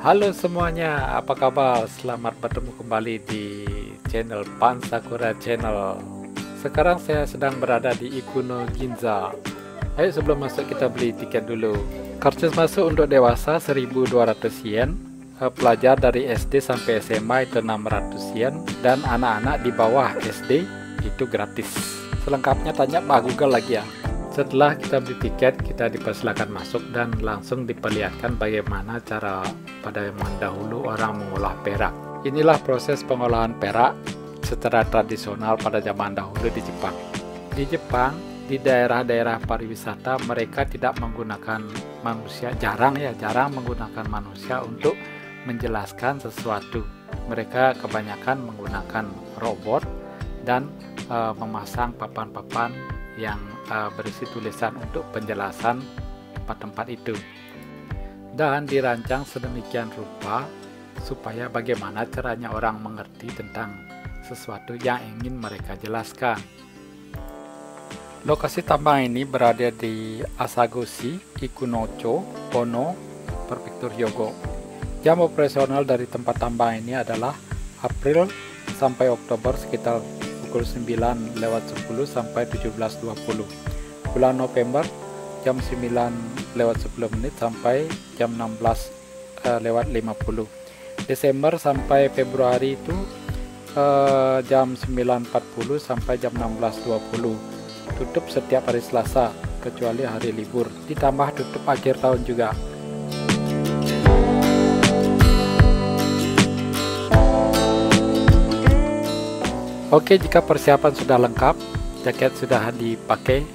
Halo semuanya, apa kabar? Selamat bertemu kembali di channel Pan Sakura Channel. Sekarang saya sedang berada di Ikuno Ginza. Ayo sebelum masuk kita beli tiket dulu. Karcis masuk untuk dewasa 1.200 yen, pelajar dari SD sampai SMA itu 600 yen, dan anak-anak di bawah SD itu gratis. Selengkapnya tanya Pak Google lagi ya. Setelah kita beli tiket, kita dipersilakan masuk dan langsung diperlihatkan bagaimana cara pada zaman dahulu orang mengolah perak. Inilah proses pengolahan perak secara tradisional pada zaman dahulu di Jepang. Di Jepang, di daerah-daerah pariwisata mereka tidak menggunakan manusia, jarang menggunakan manusia untuk menjelaskan sesuatu. Mereka kebanyakan menggunakan robot dan memasang papan-papan yang berisi tulisan untuk penjelasan tempat-tempat itu, dan dirancang sedemikian rupa supaya bagaimana caranya orang mengerti tentang sesuatu yang ingin mereka jelaskan. Lokasi tambang ini berada di Asagoshi, Ikunocho, Ono, Prefektur Hyogo. Jam operasional dari tempat tambang ini adalah April sampai Oktober sekitar pukul 9.10 sampai 17.20. Bulan November jam 9.10 sampai jam 16.50. Desember sampai Februari itu jam 9.40 sampai jam 16.20. Tutup setiap hari Selasa kecuali hari libur. Ditambah tutup akhir tahun juga. Oke, jika persiapan sudah lengkap, jaket sudah dipakai,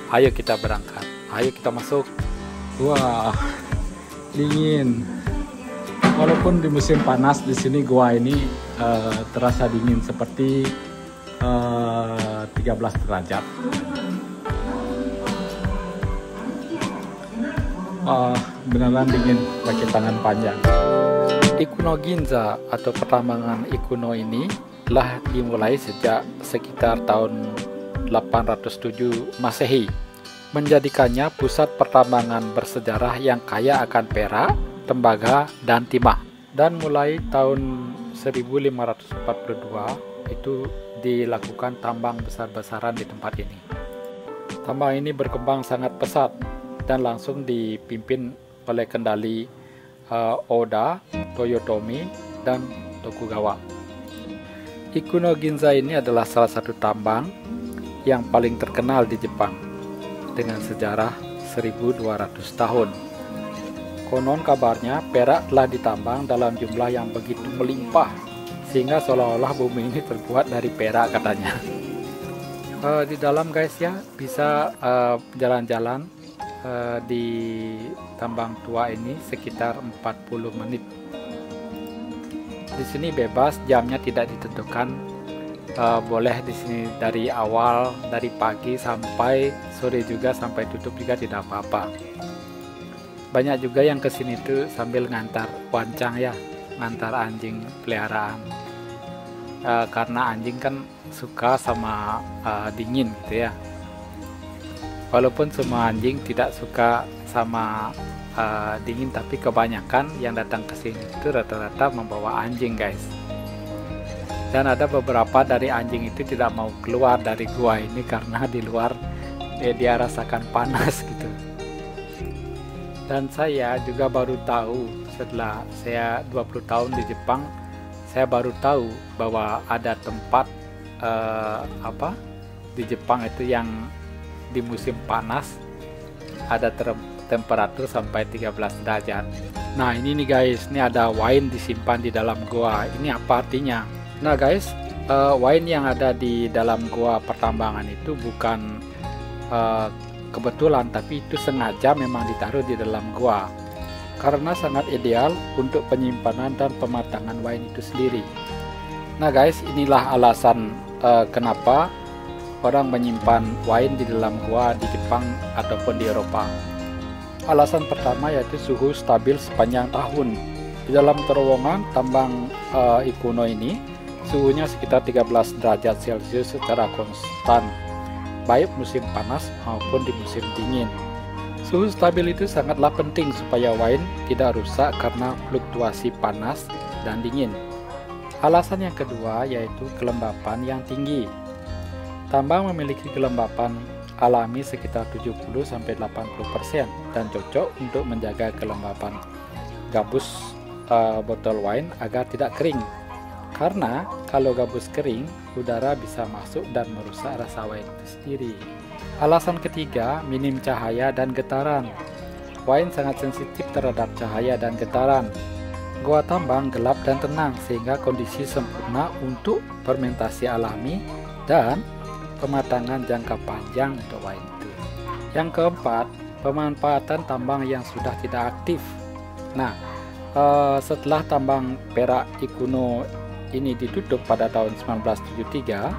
ayo kita berangkat. Ayo kita masuk. Wah, dingin. Walaupun di musim panas di sini gua ini terasa dingin seperti 13 derajat. Beneran dingin pakai tangan panjang. Ikuno Ginza atau pertambangan Ikuno ini telah dimulai sejak sekitar tahun 807 Masehi, menjadikannya pusat pertambangan bersejarah yang kaya akan perak, tembaga, dan timah. Dan mulai tahun 1542 itu dilakukan tambang besar-besaran di tempat ini. Tambang ini berkembang sangat pesat dan langsung dipimpin oleh kendali Oda, Toyotomi, dan Tokugawa. Ikuno Ginza ini adalah salah satu tambang yang paling terkenal di Jepang dengan sejarah 1.200 tahun. Konon kabarnya perak telah ditambang dalam jumlah yang begitu melimpah sehingga seolah-olah bumi ini terbuat dari perak katanya. Di dalam guys ya, bisa jalan-jalan di tambang tua ini sekitar 40 menit. Di sini bebas, jamnya tidak ditentukan. Boleh di sini dari awal, dari pagi sampai sore juga, sampai tutup juga tidak apa-apa. Banyak juga yang kesini tuh sambil ngantar wancang ya, ngantar anjing peliharaan. Karena anjing kan suka sama dingin gitu ya. Walaupun semua anjing tidak suka sama dingin, tapi kebanyakan yang datang ke sini itu rata-rata membawa anjing guys. Dan ada beberapa dari anjing itu tidak mau keluar dari gua ini karena di luar dia rasakan panas gitu. Dan saya juga baru tahu setelah saya 20 tahun di Jepang, saya baru tahu bahwa ada tempat di Jepang itu yang di musim panas ada temperatur sampai 13 derajat. Nah ini nih guys, ini ada wine disimpan di dalam gua. Ini apa artinya? Nah guys, wine yang ada di dalam gua pertambangan itu bukan kebetulan, tapi itu sengaja memang ditaruh di dalam gua karena sangat ideal untuk penyimpanan dan pematangan wine itu sendiri. Nah guys, inilah alasan kenapa orang menyimpan wine di dalam gua di Jepang ataupun di Eropa. Alasan pertama yaitu suhu stabil sepanjang tahun. Di dalam terowongan tambang Ikuno ini suhunya sekitar 13 derajat Celcius secara konstan, baik musim panas maupun di musim dingin. Suhu stabil itu sangatlah penting supaya wine tidak rusak karena fluktuasi panas dan dingin. Alasan yang kedua yaitu kelembapan yang tinggi. Tambang memiliki kelembapan alami sekitar 70-80% dan cocok untuk menjaga kelembapan gabus botol wine agar tidak kering. Karena kalau gabus kering, udara bisa masuk dan merusak rasa wine itu sendiri. Alasan ketiga, minim cahaya dan getaran. Wine sangat sensitif terhadap cahaya dan getaran. Gua tambang gelap dan tenang sehingga kondisi sempurna untuk fermentasi alami dan pematangan jangka panjang untuk wine itu. Yang keempat, pemanfaatan tambang yang sudah tidak aktif. Nah, setelah tambang perak Ikuno ini ditutup pada tahun 1973,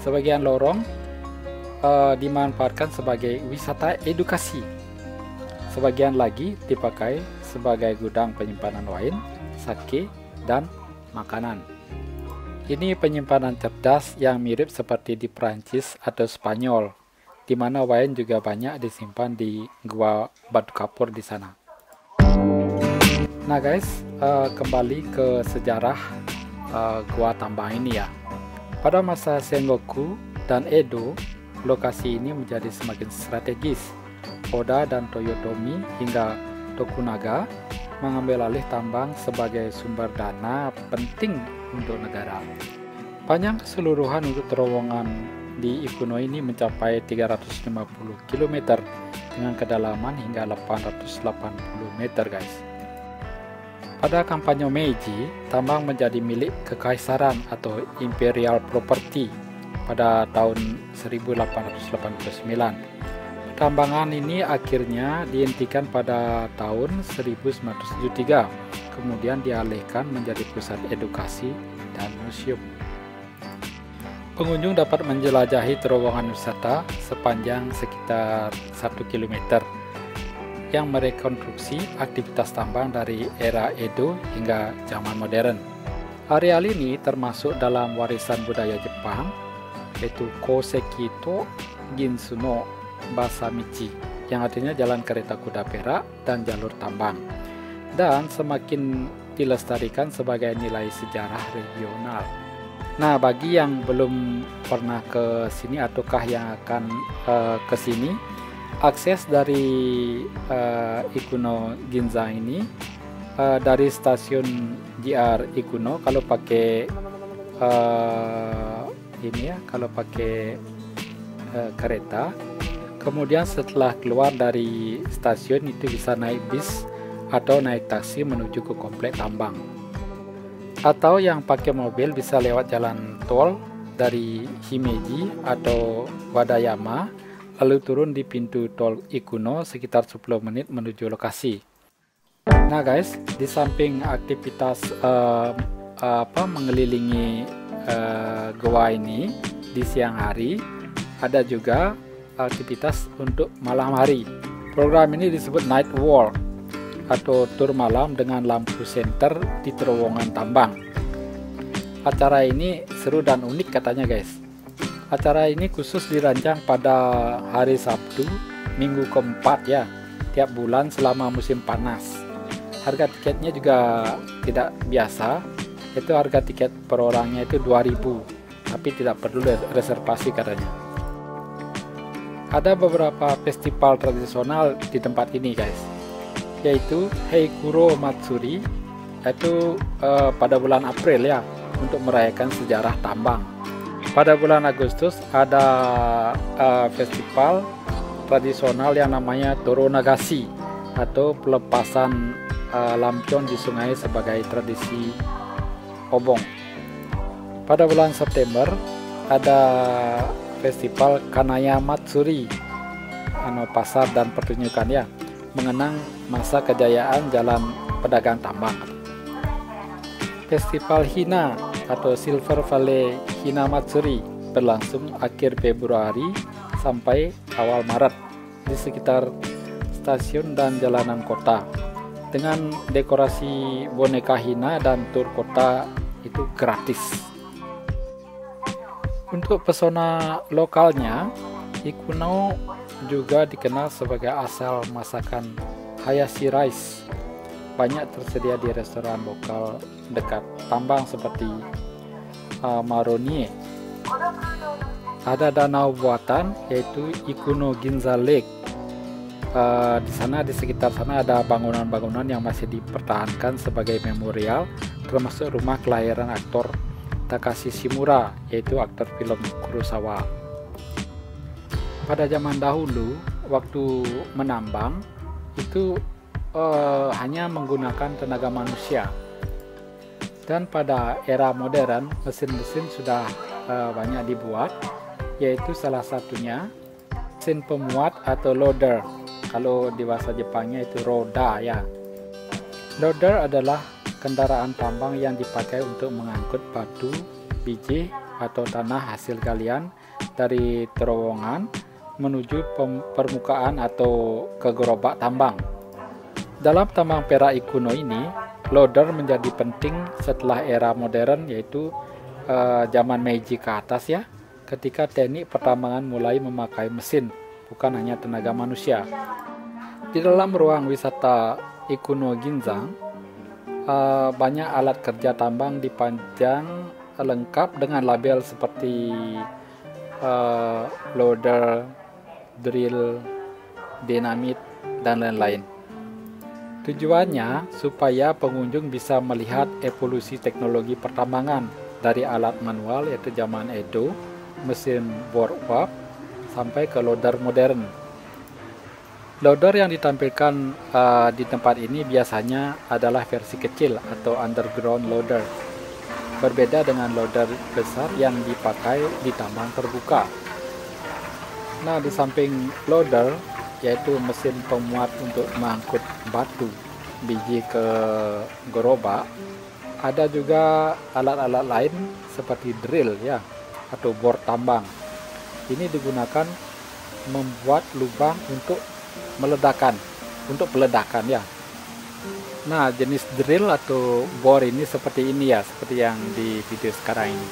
sebagian lorong dimanfaatkan sebagai wisata edukasi. Sebagian lagi dipakai sebagai gudang penyimpanan wine, sake, dan makanan. Ini penyimpanan cerdas yang mirip seperti di Prancis atau Spanyol, di mana wine juga banyak disimpan di gua batu kapur di sana. Nah guys, kembali ke sejarah gua tambang ini ya. Pada masa Sengoku dan Edo, lokasi ini menjadi semakin strategis. Oda dan Toyotomi hingga Tokunaga mengambil alih tambang sebagai sumber dana penting untuk negara. Panjang keseluruhan untuk terowongan di Ikuno ini mencapai 350 km dengan kedalaman hingga 880 meter guys. Pada kampanye Meiji, tambang menjadi milik kekaisaran atau imperial property pada tahun 1889. Pertambangan ini akhirnya dihentikan pada tahun 1973, kemudian dialihkan menjadi pusat edukasi dan museum. Pengunjung dapat menjelajahi terowongan wisata sepanjang sekitar 1 km yang merekonstruksi aktivitas tambang dari era Edo hingga zaman modern. Areal ini termasuk dalam warisan budaya Jepang, yaitu Koseki to Ginsu no Basamichi, yang artinya jalan kereta kuda perak dan jalur tambang, dan semakin dilestarikan sebagai nilai sejarah regional. Nah, bagi yang belum pernah ke sini ataukah yang akan ke sini, akses dari Ikuno Ginza ini dari stasiun JR Ikuno kalau pakai kalau pakai kereta, kemudian setelah keluar dari stasiun itu bisa naik bis atau naik taksi menuju ke komplek tambang, atau yang pakai mobil bisa lewat jalan tol dari Himeji atau Wadayama lalu turun di pintu tol Ikuno sekitar 10 menit menuju lokasi. Nah guys, di samping aktivitas mengelilingi goa ini di siang hari, ada juga aktivitas untuk malam hari. Program ini disebut night walk atau tur malam dengan lampu senter di terowongan tambang. Acara ini seru dan unik katanya guys. Acara ini khusus dirancang pada hari Sabtu, minggu keempat ya, tiap bulan selama musim panas. Harga tiketnya juga tidak biasa, itu harga tiket per orangnya itu 2.000, tapi tidak perlu reservasi katanya. Ada beberapa festival tradisional di tempat ini guys, yaitu Heikuro Matsuri, yaitu pada bulan April ya, untuk merayakan sejarah tambang. Pada bulan Agustus ada festival tradisional yang namanya Toro Nagashi atau pelepasan lampion di sungai sebagai tradisi obong. Pada bulan September ada festival Kanaya Matsuri, pasar dan pertunjukan ya, mengenang masa kejayaan jalan pedagang tambang. Festival Hina atau Silver Valley Hina Matsuri berlangsung akhir Februari sampai awal Maret di sekitar stasiun dan jalanan kota dengan dekorasi boneka hina dan tur kota itu gratis. Untuk pesona lokalnya, Ikuno juga dikenal sebagai asal masakan Hayashi rice. Banyak tersedia di restoran lokal dekat tambang seperti Maroni. Ada danau buatan yaitu Ikuno Ginza Lake. Di sana, di sekitar sana ada bangunan-bangunan yang masih dipertahankan sebagai memorial, termasuk rumah kelahiran aktor Takashi Shimura, yaitu aktor film Kurosawa. Pada zaman dahulu, waktu menambang itu hanya menggunakan tenaga manusia, dan pada era modern mesin-mesin sudah banyak dibuat, yaitu salah satunya mesin pemuat atau loader. Kalau di bahasa Jepangnya itu roda ya. Loader adalah kendaraan tambang yang dipakai untuk mengangkut batu, biji atau tanah hasil galian dari terowongan menuju permukaan atau ke gerobak tambang. Dalam tambang perak Ikuno ini, loader menjadi penting setelah era modern, yaitu zaman Meiji ke atas ya, ketika teknik pertambangan mulai memakai mesin, bukan hanya tenaga manusia. Di dalam ruang wisata Ikuno Ginza, banyak alat kerja tambang dipajang lengkap dengan label seperti loader, drill, dinamit, dan lain-lain. Tujuannya supaya pengunjung bisa melihat evolusi teknologi pertambangan dari alat manual yaitu zaman Edo, mesin bor uap, sampai ke loader modern. Loader yang ditampilkan di tempat ini biasanya adalah versi kecil atau underground loader, berbeda dengan loader besar yang dipakai di tambang terbuka. Nah, di samping loader, yaitu mesin pemuat untuk mengangkut batu, biji ke gerobak, ada juga alat-alat lain seperti drill ya, atau bor tambang. Ini digunakan membuat lubang untuk peledakan ya. Nah, jenis drill atau bor ini seperti ini ya, seperti yang di video sekarang ini.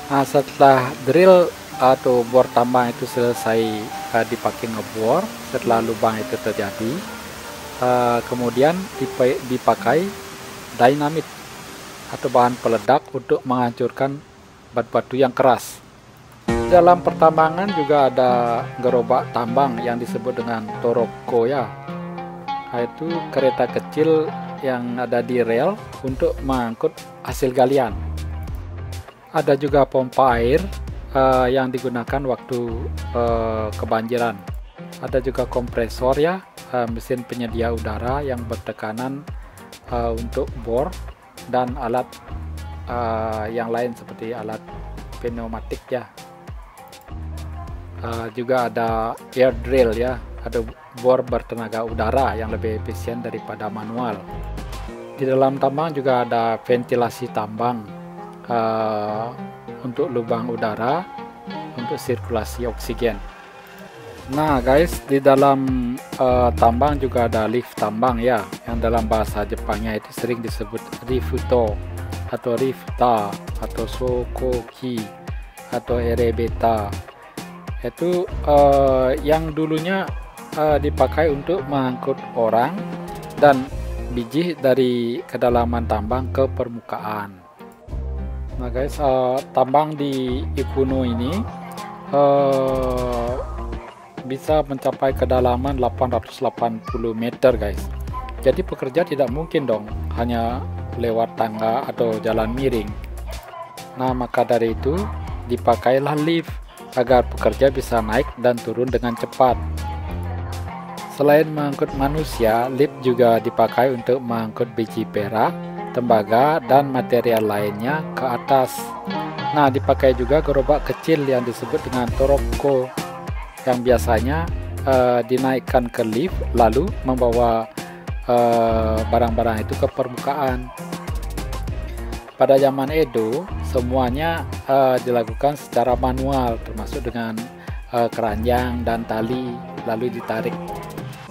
Nah, setelah drill atau bor tambang itu selesai dipakai ngebor, setelah lubang itu terjadi, kemudian dipakai dinamit atau bahan peledak untuk menghancurkan batu-batu yang keras. Dalam pertambangan juga ada gerobak tambang yang disebut dengan toroko ya, yaitu kereta kecil yang ada di rel untuk mengangkut hasil galian. Ada juga pompa air yang digunakan waktu kebanjiran. Ada juga kompresor ya, mesin penyedia udara yang bertekanan untuk bor, dan alat yang lain seperti alat pneumatik ya. Juga ada air drill ya, ada bor bertenaga udara yang lebih efisien daripada manual. Di dalam tambang juga ada ventilasi tambang untuk lubang udara untuk sirkulasi oksigen. Nah guys, di dalam tambang juga ada lift tambang ya, yang dalam bahasa Jepangnya itu sering disebut rifuto atau rifta atau sokoki atau erebeta. Itu yang dulunya dipakai untuk mengangkut orang dan biji dari kedalaman tambang ke permukaan. Nah guys, tambang di Ikuno ini bisa mencapai kedalaman 880 meter guys. Jadi pekerja tidak mungkin dong hanya lewat tangga atau jalan miring. Nah, maka dari itu dipakailah lift agar pekerja bisa naik dan turun dengan cepat. Selain mengangkut manusia, lift juga dipakai untuk mengangkut biji perak, tembaga, dan material lainnya ke atas. Nah, dipakai juga gerobak kecil yang disebut dengan toroko, yang biasanya dinaikkan ke lift lalu membawa barang-barang itu ke permukaan. Pada zaman Edo, semuanya dilakukan secara manual, termasuk dengan keranjang dan tali, lalu ditarik.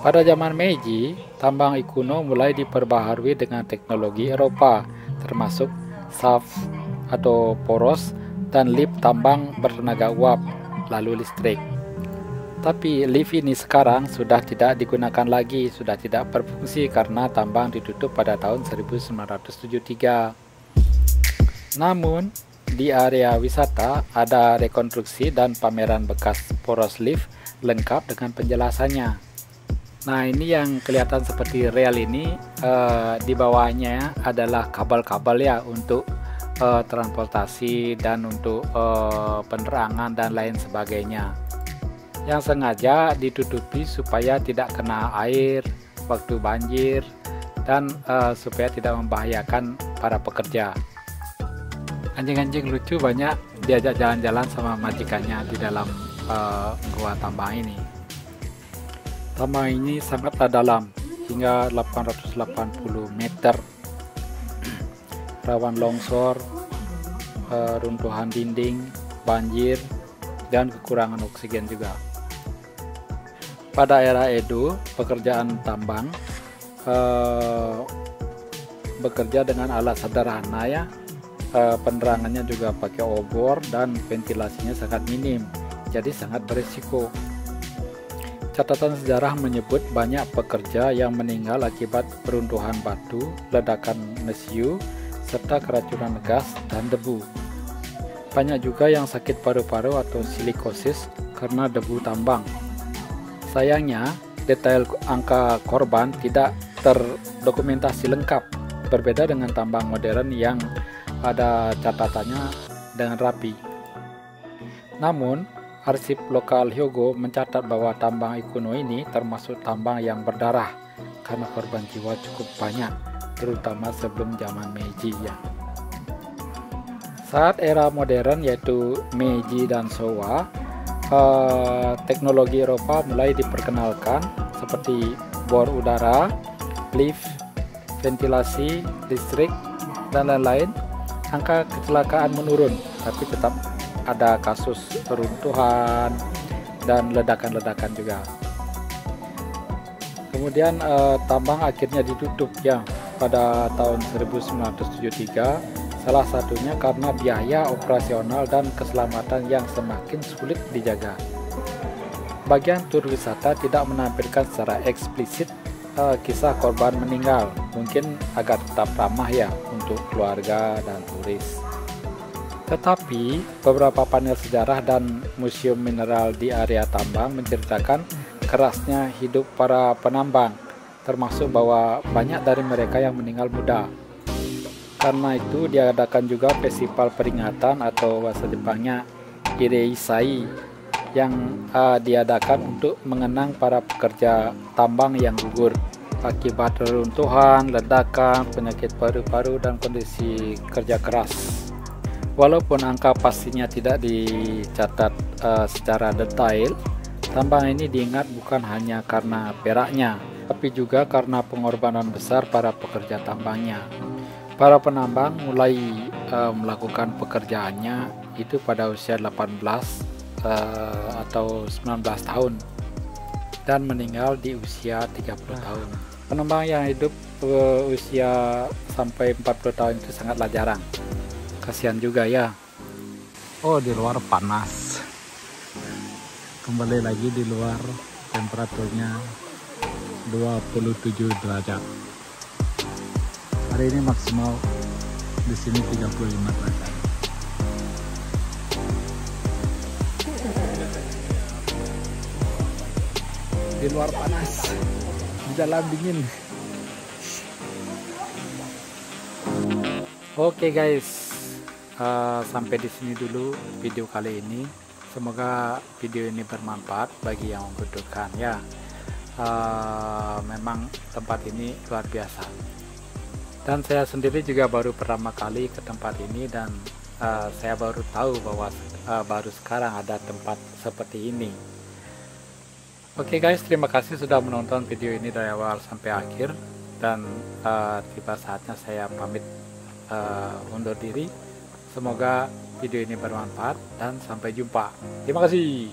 Pada zaman Meiji, tambang Ikuno mulai diperbaharui dengan teknologi Eropa, termasuk shaft atau poros dan lip tambang bertenaga uap, lalu listrik. Tapi lift ini sekarang sudah tidak digunakan lagi, sudah tidak berfungsi karena tambang ditutup pada tahun 1973. Namun, di area wisata ada rekonstruksi dan pameran bekas poros lift lengkap dengan penjelasannya. Nah, ini yang kelihatan seperti rel ini, di bawahnya adalah kabel-kabel ya untuk transportasi dan untuk penerangan dan lain sebagainya, yang sengaja ditutupi supaya tidak kena air waktu banjir dan supaya tidak membahayakan para pekerja. Anjing-anjing lucu banyak diajak jalan-jalan sama majikannya di dalam gua tambang ini. Tambang ini sangatlah dalam, hingga 880 meter, rawan longsor, runtuhan dinding, banjir, dan kekurangan oksigen juga. Pada era Edo, pekerjaan tambang bekerja dengan alat sederhana ya. Penerangannya juga pakai obor dan ventilasinya sangat minim, jadi sangat berisiko. Catatan sejarah menyebut banyak pekerja yang meninggal akibat peruntuhan batu, ledakan mesiu, serta keracunan gas dan debu. Banyak juga yang sakit paru-paru atau silikosis karena debu tambang. Sayangnya, detail angka korban tidak terdokumentasi lengkap, berbeda dengan tambang modern yang ada catatannya dengan rapi. Namun, arsip lokal Hyogo mencatat bahwa tambang Ikuno ini termasuk tambang yang berdarah karena korban jiwa cukup banyak, terutama sebelum zaman Meiji ya. Saat era modern yaitu Meiji dan Showa, teknologi Eropa mulai diperkenalkan seperti bor udara, lift, ventilasi, listrik, dan lain-lain. Angka kecelakaan menurun, tapi tetap ada kasus peruntuhan dan ledakan-ledakan juga. Kemudian tambang akhirnya ditutup ya pada tahun 1973, salah satunya karena biaya operasional dan keselamatan yang semakin sulit dijaga. Bagian tur wisata tidak menampilkan secara eksplisit kisah korban meninggal, mungkin agar tetap ramah ya untuk keluarga dan turis. Tetapi beberapa panel sejarah dan museum mineral di area tambang menceritakan kerasnya hidup para penambang, termasuk bahwa banyak dari mereka yang meninggal muda. Karena itu diadakan juga festival peringatan atau bahasa Jepangnya Ireisai yang diadakan untuk mengenang para pekerja tambang yang gugur akibat reruntuhan, ledakan, penyakit paru-paru, dan kondisi kerja keras. Walaupun angka pastinya tidak dicatat secara detail, tambang ini diingat bukan hanya karena peraknya, tapi juga karena pengorbanan besar para pekerja tambangnya. Para penambang mulai melakukan pekerjaannya itu pada usia 18 atau 19 tahun dan meninggal di usia 30 tahun. Penambang yang hidup usia sampai 40 tahun itu sangatlah jarang. Kasihan juga ya. Oh, di luar panas. Kembali lagi di luar, temperaturnya 27 derajat. Hari ini maksimal di sini 35 derajat. Di luar panas, di dalam dingin. Oke guys, sampai di sini dulu video kali ini. Semoga video ini bermanfaat bagi yang membutuhkan ya. Memang tempat ini luar biasa. Dan saya sendiri juga baru pertama kali ke tempat ini dan saya baru tahu bahwa baru sekarang ada tempat seperti ini. Oke guys, terima kasih sudah menonton video ini dari awal sampai akhir, dan tiba saatnya saya pamit undur diri. Semoga video ini bermanfaat dan sampai jumpa. Terima kasih.